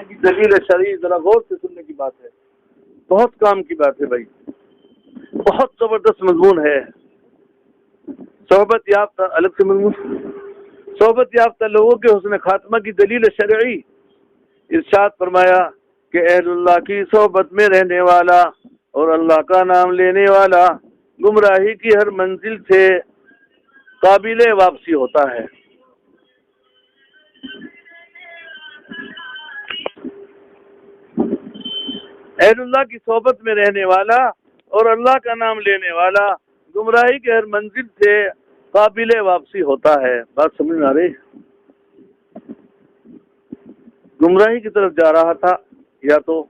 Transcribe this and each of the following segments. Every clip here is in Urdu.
دلیل شرعی ذرا غور سے سننے کی بات ہے، بہت کام کی بات ہے بھائی، بہت زبردست مضمون ہے۔ صحبت یافتہ الگ سے مضمون، صحبت یافتہ لوگوں کے حسن خاتمہ کی دلیل شرعی، ارشاد فرمایا کہ اہل اللہ کی صحبت میں رہنے والا اور اللہ کا نام لینے والا گمراہی کی ہر منزل سے قابل واپسی ہوتا ہے۔ اہل اللہ کی صحبت میں رہنے والا اور اللہ کا نام لینے والا گمراہی کے ہر منزل سے قابل واپسی ہوتا ہے۔ بات سمجھ میں آ رہی؟ گمراہی کی طرف جا رہا تھا یا تو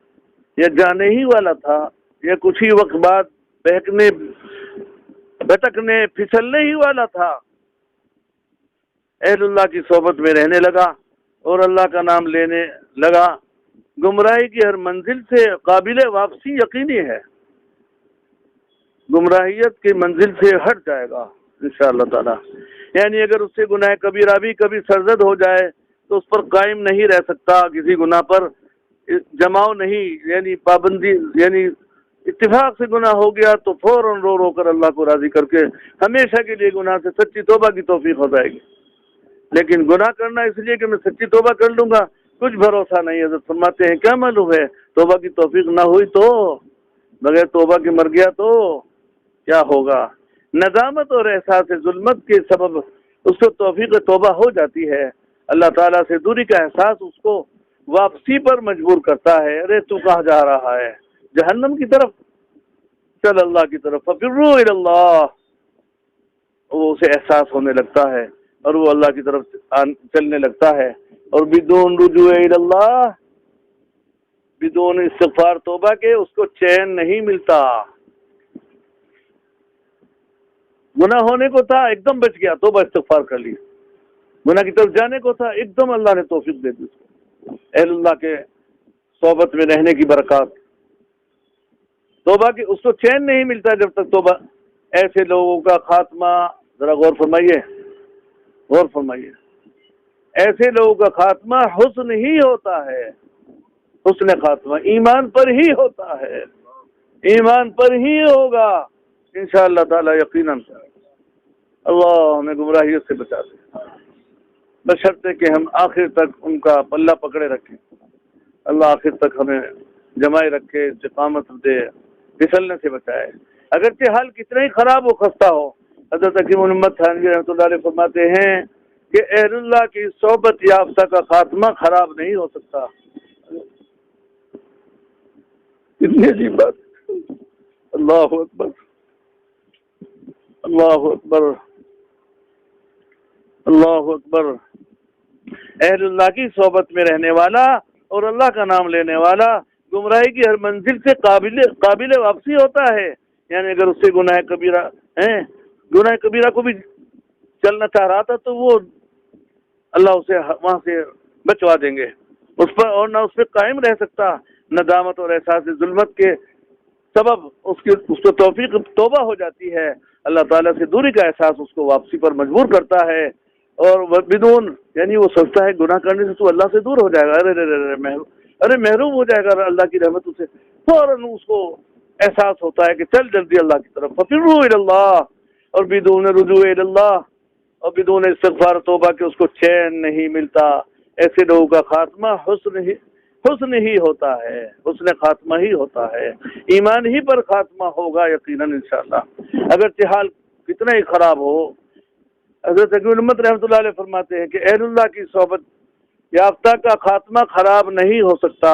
یا جانے ہی والا تھا یا کچھ ہی وقت بعد بہکنے بھٹکنے پھسلنے ہی والا تھا، اہل اللہ کی صحبت میں رہنے لگا اور اللہ کا نام لینے لگا، گمراہی کی ہر منزل سے قابل واپسی یقینی ہے، گمراہیت کی منزل سے ہٹ جائے گا انشاءاللہ تعالی۔ یعنی اگر اس سے گناہ کبیرہ بھی کبھی سرزد ہو جائے تو اس پر قائم نہیں رہ سکتا، کسی گناہ پر جماؤ نہیں، یعنی پابندی، یعنی اتفاق سے گناہ ہو گیا تو فوراً رو رو کر اللہ کو راضی کر کے ہمیشہ کے لیے گناہ سے سچی توبہ کی توفیق ہو جائے گی۔ لیکن گناہ کرنا اس لیے کہ میں سچی توبہ کر لوں گا، کچھ بھروسہ نہیں۔ حضرت فرماتے ہیں کیا معلوم ہے توبہ کی توفیق نہ ہوئی تو، بغیر توبہ کے مر گیا تو کیا ہوگا۔ ندامت اور احساس ظلمت کے سبب اس کو توفیق توبہ ہو جاتی ہے، اللہ تعالیٰ سے دوری کا احساس اس کو واپسی پر مجبور کرتا ہے۔ ارے تو کہاں جا رہا ہے؟ جہنم کی طرف، چل اللہ کی طرف، ففروا الی اللہ۔ وہ اسے احساس ہونے لگتا ہے اور وہ اللہ کی طرف چلنے لگتا ہے، اور بدون رجوع الی اللہ، بدون استغفار توبہ کے اس کو چین نہیں ملتا۔ گناہ ہونے کو تھا ایک دم بچ گیا، توبہ استغفار کر لی، گناہ کی طرف جانے کو تھا ایک دم اللہ نے توفیق دے دی اس کو۔ اہل اللہ کے صحبت میں رہنے کی برکات، توبہ کی اس کو چین نہیں ملتا جب تک توبہ۔ ایسے لوگوں کا خاتمہ، ذرا غور فرمائیے، غور فرمائیے، ایسے لوگوں کا خاتمہ حسن ہی ہوتا ہے، حسن خاتمہ ایمان پر ہی ہوتا ہے، ایمان پر ہی ہوگا انشاءاللہ تعالی یقیناً۔ اللہ ہمیں گمراہیت سے بچا دے، بشرطے کہ ہم آخر تک ان کا پلہ پکڑے رکھیں، اللہ آخر تک ہمیں جمائے رکھے، استقامت دے، پھسلنے سے بچائے۔ اگرچہ حال کتنا ہی خراب و خستہ ہو، حضرت حکیم الامت تھانوی رحمۃ اللہ علیہ فرماتے ہیں کہ اہل اللہ کی صحبت یافتہ کا خاتمہ خراب نہیں ہو سکتا۔ اتنی عجیب بات، اللہ اکبر، اللہ اکبر، اللہ اکبر۔ اہل اللہ کی صحبت میں رہنے والا اور اللہ کا نام لینے والا گمراہی کی ہر منزل سے قابل واپسی ہوتا ہے۔ یعنی اگر اس سے گناہ کبیرہ کو بھی چلنا چاہ رہا تھا تو وہ اللہ اسے وہاں سے بچوا دیں گے اس پر، اور نہ اس پہ قائم رہ سکتا۔ ندامت اور احساس ظلمت کے سبب اس کو توفیق توبہ ہو جاتی ہے، اللہ تعالیٰ سے دوری کا احساس اس کو واپسی پر مجبور کرتا ہے، اور بدون، یعنی وہ سوچتا ہے گناہ کرنے سے تو اللہ سے دور ہو جائے گا، ارے محروم ہو جائے گا اللہ کی رحمت سے، فوراً اس کو احساس ہوتا ہے کہ چل جلدی اللہ کی طرف، ففروا الی اللہ، اور بدون رجوع الی اللہ، اور بدون استغفار توبہ کے اس کو چین نہیں ملتا۔ ایسے لوگوں کا خاتمہ حسن ہی ہوتا ہے، حسن خاتمہ ہی ہوتا ہے، ایمان ہی پر خاتمہ ہوگا یقیناً انشاءاللہ، اگرچہ حال کتنا ہی خراب ہو۔ حضرت حکیم الامت رحمۃ اللہ علیہ فرماتے ہیں کہ اہل اللہ کی صحبت یافتہ کا خاتمہ خراب نہیں ہو سکتا۔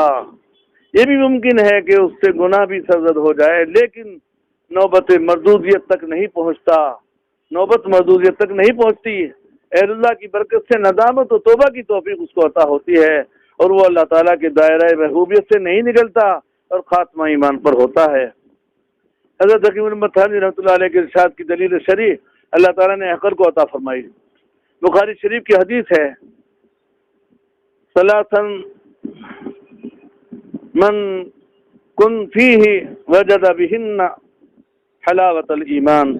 یہ بھی ممکن ہے کہ اس سے گناہ بھی سرزد ہو جائے، لیکن نوبت مردودیت تک نہیں پہنچتا، نوبت مردودیت تک نہیں پہنچتی۔ اہل اللہ کی برکت سے ندامت و توبہ کی توفیق اس کو عطا ہوتی ہے، اور وہ اللہ تعالیٰ کے دائرہ محبوبیت سے نہیں نکلتا، اور خاتمہ ایمان پر ہوتا ہے۔ حضرت حکیم الامت تھانوی رحمۃ اللہ علیہ کے ارشاد کی دلیل شرعی، اللہ تعالیٰ نے عقل کو عطا فرمائی۔ بخاری شریف کی حدیث ہے، ثلاثاً من کن فیہ وجد بہن حلاوت الایمان،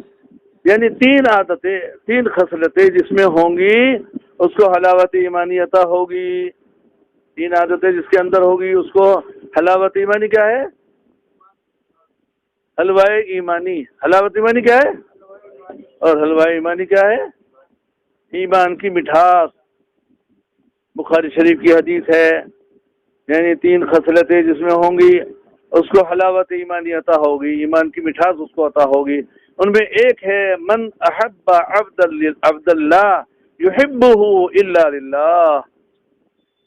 یعنی تین عادتیں، تین خصلتیں جس میں ہوں گی اس کو حلاوت ایمانی عطا ہوگی۔ تین عادتیں جس کے اندر ہوگی اس کو حلاوت ایمانی کیا ہے؟ حلوائے ایمانی. حلاوت ایمانی کیا ہے؟ اور حلوائے ایمانی کیا ہے؟ ایمان کی مٹھاس. بخاری شریف کی حدیث ہے، یعنی تین خصلتیں جس میں ہوں گی اس کو حلاوت ایمانی عطا ہوگی، ایمان کی مٹھاس اس کو عطا ہوگی. ان میں ایک ہے من احب عبد اللہ یحبہ الا للہ.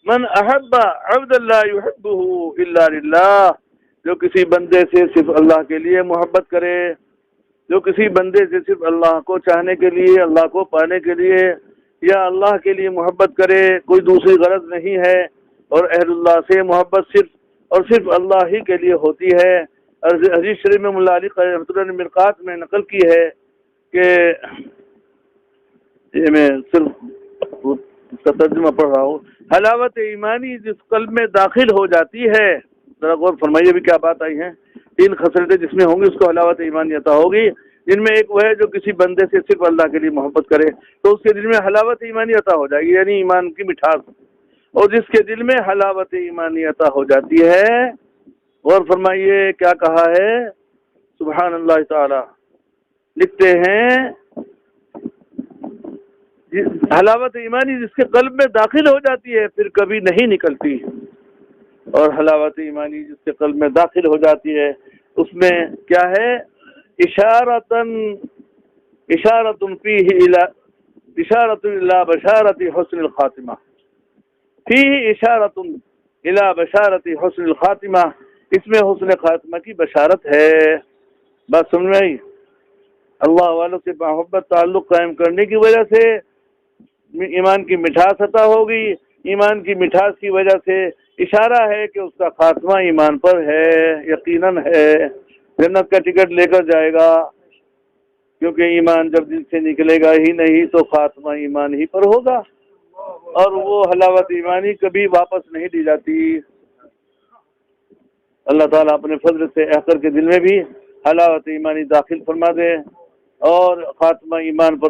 من احب عبد اللہ یحبہ الا للہ. جو کسی بندے سے صرف اللہ کے لیے محبت کرے، جو کسی بندے سے صرف اللہ کو چاہنے کے لیے، اللہ کو پانے کے لیے یا اللہ کے لیے محبت کرے، کوئی دوسری غرض نہیں ہے، اور اہل اللہ سے محبت صرف اور صرف اللہ ہی کے لیے ہوتی ہے. حدیث شریف میں ملا علی قاری رحمۃ اللہ نے مرقات میں نقل کی ہے کہ یہ میں صرف اس کا ترجمہ پڑھ رہا ہوں. حلاوت ایمانی جس قلب میں داخل ہو جاتی ہے، ذرا غور فرمائیے بھی کیا بات آئی ہیں. تین خصلتیں جس میں ہوں گی اس کو حلاوت ایمانی عطا ہوگی، جن میں ایک وہ ہے جو کسی بندے سے صرف اللہ کے لیے محبت کرے تو اس کے دل میں حلاوت ایمانی عطا ہو جائے گی، یعنی ایمان کی مٹھاس. اور جس کے دل میں حلاوت ایمانی عطا ہو جاتی ہے، غور فرمائیے کیا کہا ہے. سبحان اللہ تعالی لکھتے ہیں حلاوت ایمانی جس کے قلب میں داخل ہو جاتی ہے پھر کبھی نہیں نکلتی، اور حلاوت ایمانی جس کے قلب میں داخل ہو جاتی ہے اس میں کیا ہے؟ اشارۃ فیہ اشارۃ الی بشارۃ حسن الخاتمہ. فیہ اشارۃ الی بشارۃ حسن الخاتمہ، اس میں حسن خاتمہ کی بشارت ہے. بات سمجھ میں آئی؟ اللہ والوں سے محبت تعلق قائم کرنے کی وجہ سے ایمان کی مٹھاس عطا ہوگی. ایمان کی مٹھاس کی وجہ سے اشارہ ہے کہ اس کا خاتمہ ایمان پر ہے، یقیناً ہے، جنت کا ٹکٹ لے کر جائے گا، کیونکہ ایمان جب دل سے نکلے گا ہی نہیں تو خاتمہ ایمان ہی پر ہوگا، اور وہ حلاوت ایمانی کبھی واپس نہیں دی جاتی. اللہ تعالیٰ اپنے فضل سے احقر کے دل میں بھی حلاوت ایمانی داخل فرما دے اور خاتمہ ایمان پر